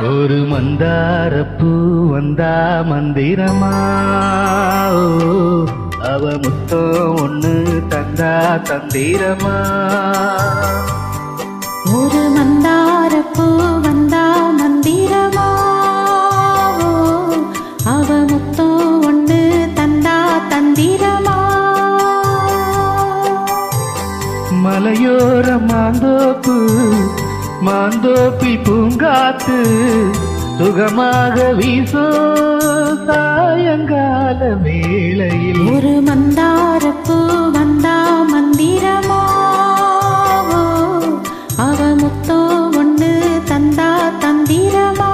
ஒரு மந்தாரப்பூ வந்தா மந்திரமா, அவ முத்தம் ஒண்ணு தந்தா தந்திரமா. ஒரு மந்தாரப்பூ வந்தா மந்திரமா, அவ முத்தம் ஒண்ணு தந்தா தந்திரமா. மலையோர மாந்தோப்பு மாந்தோப்பில் பூங்காத்து சுகமாக வீசோ சாயங்கால வேளையில். ஒரு மந்தாரப்பூ வந்தா மந்திரமா, அவ முத்தம் ஒண்ணு தந்தா தந்திரமா.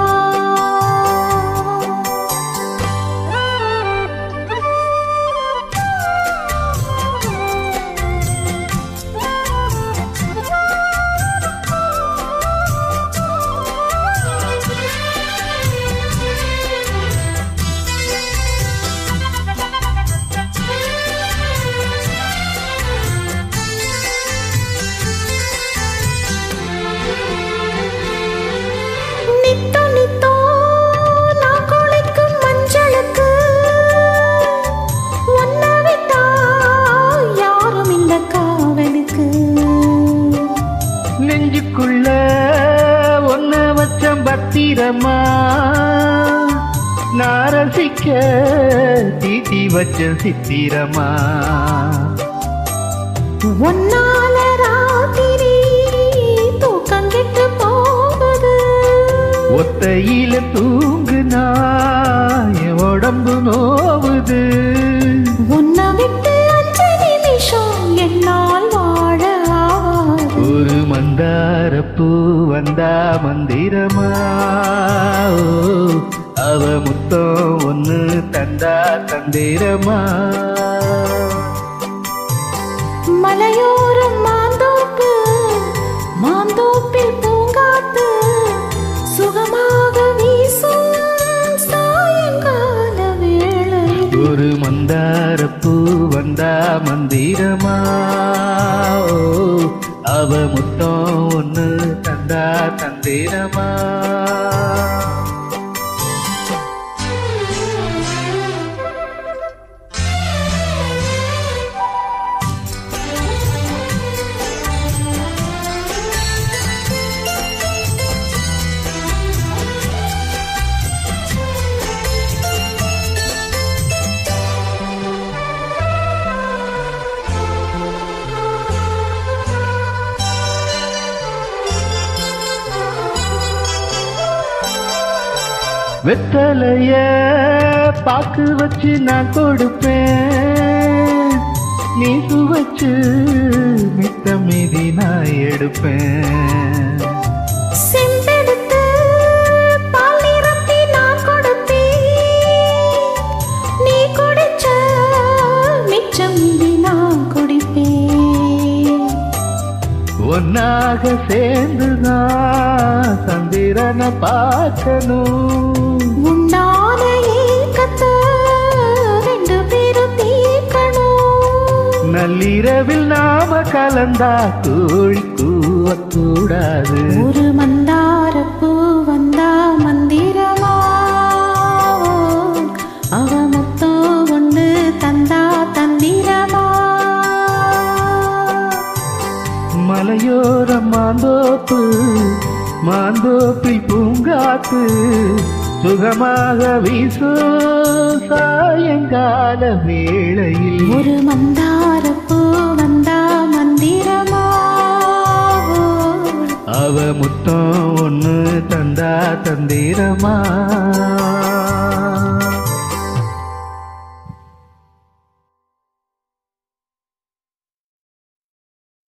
நெஞ்சுக்குள்ள ஒன்ன வச்சம் பத்திரமா, நாரசிக்க தீட்டி வச்ச சித்திரமா. ஒன்னால ராத்திரி தூக்கம் கெட்டு போகுது, ஒத்தையில தூங்குனா என் உடம்பு நோவுது. உன்னை விட்டு 5 நிமிஷம் என்னால் வாழ ஆகாது. ஒரு மந்தாரப்பூ வந்தா மந்திரமா, அவ முத்தம் ஒண்ணு தந்தா தந்திரமா. மலையோரம் மாந்தோப்பு மாந்தோப்பில் பூங்காத்து சுகமாக வீசும் சாயங்கால வேளை. ஒரு மந்தாரப்பூ வந்தா மந்திரமா, அவ முத்தம் ஒண்ணு தந்தா தந்திரமா. வெத்தலைய பாக்கு வச்சு நான் கொடுப்பேன், நீ சுவச்சு மித்த மீதி நான் எடுப்பேன். செம்பெடுத்து பால் நிரப்பி நான் கொடுப்பேன், நீ குடிச்ச மிச்சம் மீதி நான் குடிப்பேன். ஒன்னாக சேர்ந்துதான் சந்திரனை பார்க்கணும், உண்டான ஏக்கத்தை 2 பேரும் தீர்க்கணும். நள்ளிரவில் நாம கலந்தா கோழி கூவக்கூடாது. ஒரு மந்தாரப்பூ வந்தா மந்திரமா, அவ முத்தம் ஒண்ணு தந்தா தந்திரமா. மலையோர மாந்தோப்பு மாந்தோப்பில் பூங்காத்து சுகமாக வீசோ சாயங்கால வேளையில். ஒரு மந்தாரப்பூ வந்தா மந்திரமா, அவ முத்தம் ஒண்ணு தந்தா தந்திரமா.